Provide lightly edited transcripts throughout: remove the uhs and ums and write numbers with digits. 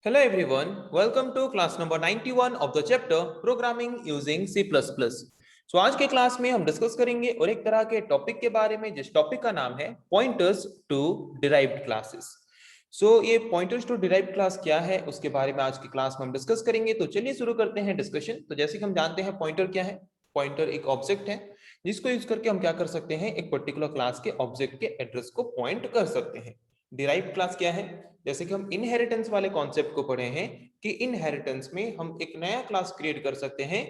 Hello everyone, welcome to class number 91 of the chapter Programming using C++. So आज के class में हम discuss करेंगे और एक तरह के टॉपिक के बारे में जिस टॉपिक का नाम है पॉइंटर्स टू डिराइव्ड क्लासेस। ये पॉइंटर्स टू डिराइव्ड क्लास क्या है उसके बारे में आज की क्लास में हम डिस्कस करेंगे। तो चलिए शुरू करते हैं डिस्कशन। तो जैसे कि हम जानते हैं पॉइंटर क्या है। पॉइंटर एक ऑब्जेक्ट है जिसको यूज करके हम क्या कर सकते हैं, एक पर्टिकुलर क्लास के ऑब्जेक्ट के एड्रेस को पॉइंट कर सकते हैं। डिराइव्ड क्लास क्या है, जैसे कि हम इनहेरिटेंस वाले कॉन्सेप्ट को पढ़े हैं कि इनहेरिटेंस में हम एक नया क्लास क्रिएट कर सकते हैं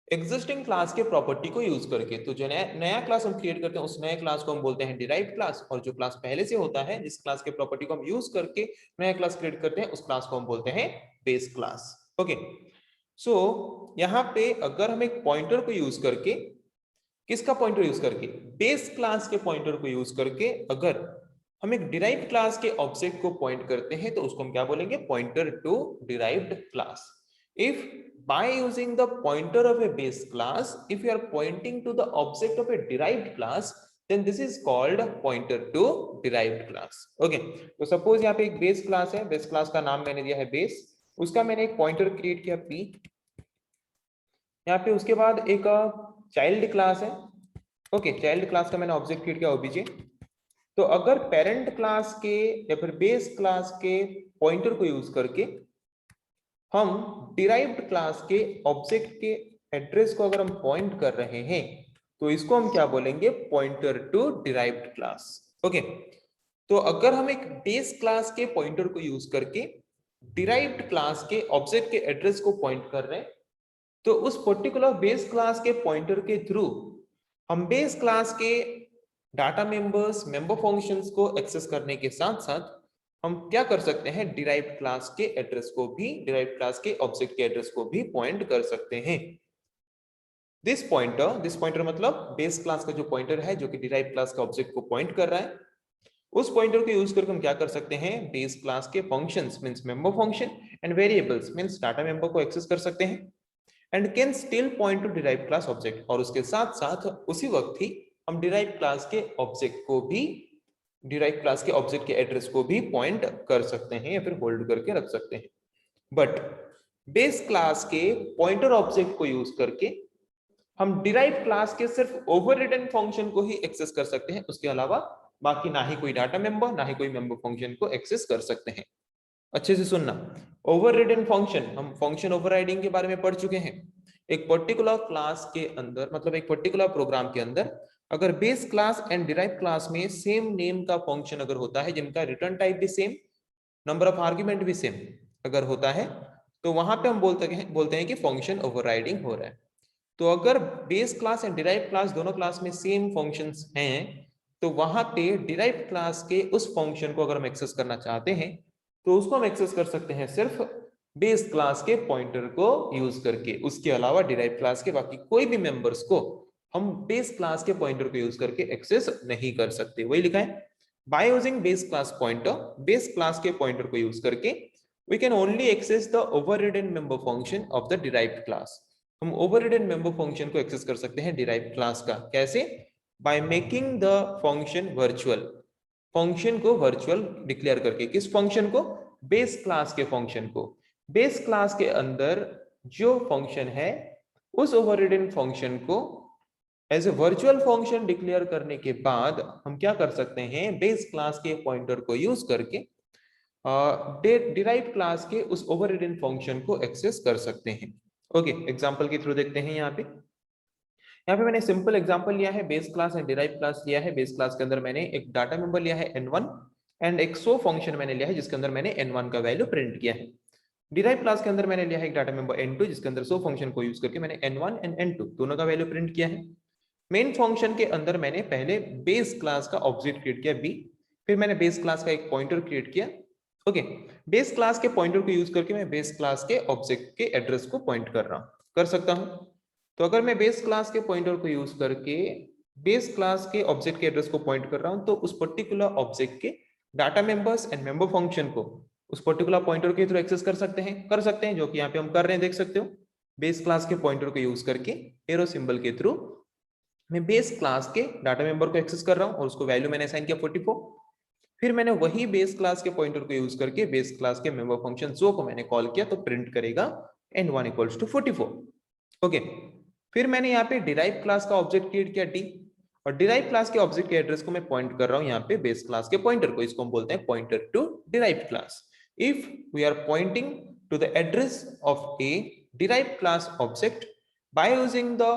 एग्जिस्टिंग क्लास के प्रॉपर्टी को यूज करके। तो जो नया क्लास हम क्रिएट करते हैं उस नए क्लास को हम बोलते हैं डिराइव्ड क्लास, और जो क्लास पहले से होता है जिस क्लास के प्रॉपर्टी को हम यूज करके नया क्लास क्रिएट करते हैं उस क्लास को हम बोलते हैं बेस क्लास। ओके, यहाँ पे अगर हम एक पॉइंटर को यूज करके, किसका पॉइंटर यूज करके, बेस क्लास के पॉइंटर को यूज करके अगर हम एक डिराइव्ड क्लास के ऑब्जेक्ट को पॉइंट करते हैं तो उसको हम क्या बोलेंगे, pointer to derived class. If by using the pointer of a base class, if you are pointing to the object of a derived class, then this is called pointer to derived class. Okay, तो suppose यहाँ पे एक base class है, base class का नाम मैंने दिया है base, उसका मैंने एक pointer create किया p, यहाँ पे उसके बाद एक चाइल्ड क्लास है। ओके, चाइल्ड क्लास का मैंने ऑब्जेक्ट क्रिएट किया obj। तो अगर पेरेंट क्लास के या फिर बेस क्लास के पॉइंटर को यूज करके हम डिराइव्ड क्लास के ऑब्जेक्ट के एड्रेस को अगर हम पॉइंट कर रहे हैं तो इसको हम क्या बोलेंगे, pointer to derived class. Okay, तो अगर हम एक बेस क्लास के पॉइंटर को यूज करके डिराइव्ड क्लास के ऑब्जेक्ट के एड्रेस को पॉइंट कर रहे हैं तो उस पर्टिकुलर बेस क्लास के पॉइंटर के थ्रू हम बेस क्लास के डाटा मेंबर्स, मेंबर फंक्शंस को एक्सेस करने के साथ साथ हम क्या कर सकते हैं, डिराइव्ड क्लास के एड्रेस को भी, डिराइव्ड क्लास के ऑब्जेक्ट के एड्रेस को भी पॉइंट कर सकते हैं। दिस पॉइंटर मतलब बेस क्लास का जो पॉइंटर है जो कि डिराइव्ड क्लास के ऑब्जेक्ट को पॉइंट कर रहा है, उस पॉइंटर को यूज करके हम क्या कर सकते हैं, बेस क्लास के functions means member function and variables means data member को एक्सेस कर सकते हैं and can still point two derived class object. और उसके साथ साथ उसी वक्त ही हम डिराइव्ड क्लास के ऑब्जेक्ट को भी, डिराइव्ड क्लास के ऑब्जेक्ट के एड्रेस को भी पॉइंट कर सकते हैं या फिर होल्ड करके रख सकते हैं। बट बेस क्लास के पॉइंटर ऑब्जेक्ट को यूज करके हम डिराइव्ड क्लास के सिर्फ ओवररिडन फंक्शन को ही एक्सेस कर सकते हैं, उसके अलावा बाकी ना ही कोई डाटा मेंबर ना ही कोई मेंबर फंक्शन को एक्सेस कर सकते हैं। अच्छे से सुनना, ओवररिडन फंक्शन, हम फंक्शन ओवरराइडिंग के बारे में पढ़ चुके हैं। एक पर्टिकुलर क्लास के अंदर मतलब एक पर्टिकुलर प्रोग्राम के अंदर अगर base class and derived class में सेम नेम का फंक्शन अगर होता है जिनका रिटर्न टाइप भी सेम, नंबर ऑफ आर्ग्यूमेंट भी सेम अगर होता है तो वहां पे हम बोलते हैं कि फंक्शन ओवरराइडिंग हो रहा है। तो अगर base class and derived class दोनों क्लास में सेम फंक्शंस हैं तो वहां पे डिराइव्ड क्लास के उस फंक्शन को अगर हम एक्सेस करना चाहते हैं तो उसको हम एक्सेस कर सकते हैं सिर्फ बेस क्लास के पॉइंटर को यूज करके। उसके अलावा डिराइव्ड क्लास के बाकी कोई भी मेंबर्स को हम बेस क्लास के पॉइंटर को यूज करके एक्सेस नहीं कर सकते। वही लिखा है, by using base class pointer, base class के पॉइंटर को यूज करके we can only access the overridden member function of the derived class. हम ओवररिडन मेंबर फंक्शन को एक्सेस कर सकते हैं डिराइव्ड क्लास का। कैसे? By making the function virtual, function को वर्चुअल डिक्लेयर करके। किस फंक्शन को? बेस क्लास के फंक्शन को। बेस क्लास के अंदर जो फंक्शन है उस ओवररिडन फंक्शन को as a virtual function declare करने के बाद हम क्या कर सकते हैं, बेस क्लास के पॉइंटर को यूज करके डिराइव्ड क्लास के उस ओवररिडन फंक्शन को एक्सेस कर सकते हैं। ओके, एग्जांपल के थ्रू देखते हैं। यहाँ पे मैंने सिंपल एग्जांपल लिया है, base class and derived class लिया है। बेस क्लास के अंदर मैंने एक डाटा मेंबर लिया है n1 एंड एक शो फंक्शन मैंने लिया है जिसके अंदर मैंने n1 का वैल्यू प्रिंट किया है। डिराइव्ड क्लास के अंदर मैंने लिया है एक डाटा मेंबर n2 जिसके अंदर शो फंक्शन को यूज करके मैंने n1 एंड n2 दोनों का वैल्यू प्रिंट किया है। मेन फंक्शन के अंदर मैंने पहले बेस क्लास का ऑब्जेक्ट क्रिएट किया b, फिर मैंने बेस क्लास का एक पॉइंटर क्रिएट किया। ओके, बेस क्लास के पॉइंटर को यूज करके मैं बेस क्लास के ऑब्जेक्ट के एड्रेस को पॉइंट कर रहा हूं, कर सकता हूं। तो अगर मैं बेस क्लास के पॉइंटर को यूज करके बेस क्लास के ऑब्जेक्ट के एड्रेस को पॉइंट कर रहा हूं तो उस पर्टिकुलर ऑब्जेक्ट के data members and member function को उस पर्टिकुलर पॉइंटर के थ्रू एक्सेस कर सकते हैं, जो कि यहाँ पे हम कर रहे हैं, देख सकते हो। बेस क्लास के पॉइंटर को यूज करके एरो सिंबल के थ्रू मैं बेस क्लास के डाटा मेंबर को एक्सेस कर रहा हूं और उसको वैल्यू मैंने असाइन किया 44। फिर मैंने वही बेस क्लास के पॉइंटर को यूज करके बेस क्लास के मेंबर फंक्शन जो को मैंने कॉल किया तो प्रिंट करेगा n1 इक्वल्स टू 44। ओके, फिर मैंने यहाँ पे डिराइव क्लास का ऑब्जेक्ट क्रिएट किया डी, और डिराइव क्लास के ऑब्जेक्ट के एड्रेस को मैं पॉइंट कर रहा हूँ यहाँ पे बेस क्लास के पॉइंटर को, इसको हम बोलते हैं pointer to derive class. If we are pointing to the address of a derive class object by using the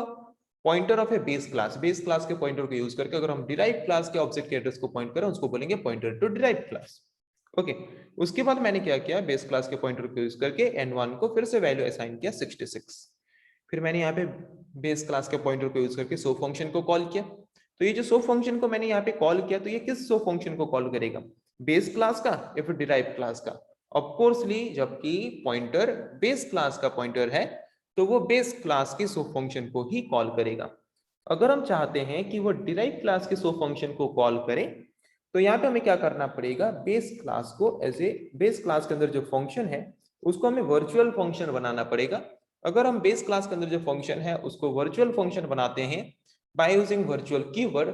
pointer of a base class के पॉइंटर को यूज करके अगर हम डिराइव क्लास के ऑब्जेक्ट के एड्रेस को पॉइंट करें उसको बोलेंगे pointer to derive class. Okay, उसके बाद मैंने क्या किया, बेस क्लास के पॉइंटर को यूज करके n1 को फिर से वैल्यू असाइन किया 66। फिर मैंने यहाँ पे बेस क्लास के पॉइंटर को यूज करके सो फंक्शन को कॉल किया। तो ये जो सो फंक्शन को मैंने यहाँ पे कॉल किया तो ये किस सो फंक्शन को कॉल करेगा, बेस क्लास का या फिर डिराइव क्लास का? ऑफ कोर्सली जबकि पॉइंटर बेस क्लास का पॉइंटर है तो वो बेस क्लास के सो फंक्शन को ही कॉल करेगा। अगर हम चाहते हैं कि वो डिराइव क्लास के सो फंक्शन को कॉल करे तो यहाँ पे हमें क्या करना पड़ेगा, बेस क्लास को एज ए बेस क्लास के अंदर जो फंक्शन है उसको हमें वर्चुअल फंक्शन बनाना पड़ेगा। अगर हम बेस क्लास के अंदर जो फंक्शन है उसको वर्चुअल फंक्शन बनाते हैं बाय यूजिंग वर्चुअल कीवर्ड,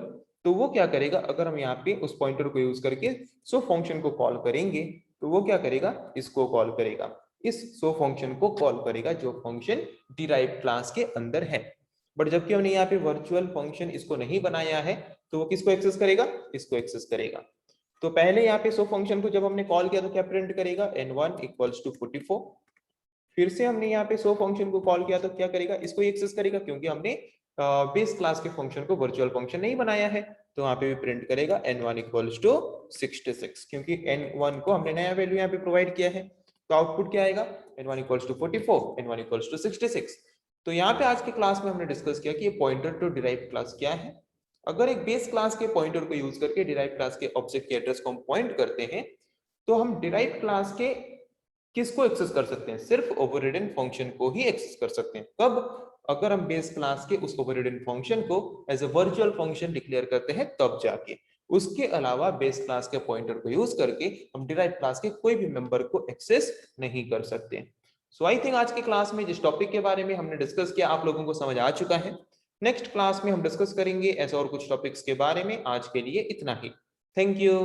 तो वो क्या करेगा, अगर हम यहाँ पे उस पॉइंटर को यूज करके सो फंक्शन को कॉल करेंगे तो वो क्या करेगा, इसको कॉल करेगा, इस सो फंक्शन को कॉल करेगा जो फंक्शन डिराइव क्लास के अंदर है। बट जबकि हमने यहाँ पे वर्चुअल फंक्शन इसको नहीं बनाया है तो वो किसको एक्सेस करेगा, इसको एक्सेस करेगा। तो पहले यहाँ पे सो फंक्शन को जब हमने कॉल किया तो क्या प्रिंट करेगा, n1 इक्वल्स टू 44। फिर से हमने यहाँ पे सो फंक्शन को कॉल किया तो क्या करेगा, इसको एक्सेस करेगा क्योंकि हमने बेस क्लास के फंक्शन को वर्चुअल फंक्शन नहीं बनाया है। तो यहाँ पे भी प्रिंट करेगा n1 इक्वल्स टू 66 क्योंकि n1 को हमने नया वैल्यू यहाँ पे प्रोवाइड किया है। तो आउटपुट क्या आएगा, n1 equals to 44, n1 equals to 66। तो यहाँ पे आज के क्लास में हमने डिस्कस किया कि ये पॉइंटर टू डिराइव क्लास क्या है। अगर एक बेस क्लास के पॉइंटर को यूज करके डिराइव क्लास के ऑब्जेक्ट के एड्रेस को हम पॉइंट करते हैं तो हम डिराइव क्लास के किसको एक्सेस कर सकते हैं, सिर्फ ओवररिडन फंक्शन को ही एक्सेस कर सकते हैं। कब, अगर हम बेस क्लास के उस ओवररिडन फंक्शन को as a virtual function declare करते हैं तब जाके। उसके अलावा बेस क्लास के पॉइंटर को यूज करके हम डिराइव क्लास के कोई भी मेंबर को एक्सेस नहीं कर सकते। सो आई थिंक आज की क्लास में जिस टॉपिक के बारे में हमने डिस्कस किया आप लोगों को समझ आ चुका है। नेक्स्ट क्लास में हम डिस्कस करेंगे ऐसे और कुछ टॉपिक्स के बारे में। आज के लिए इतना ही। Thank you.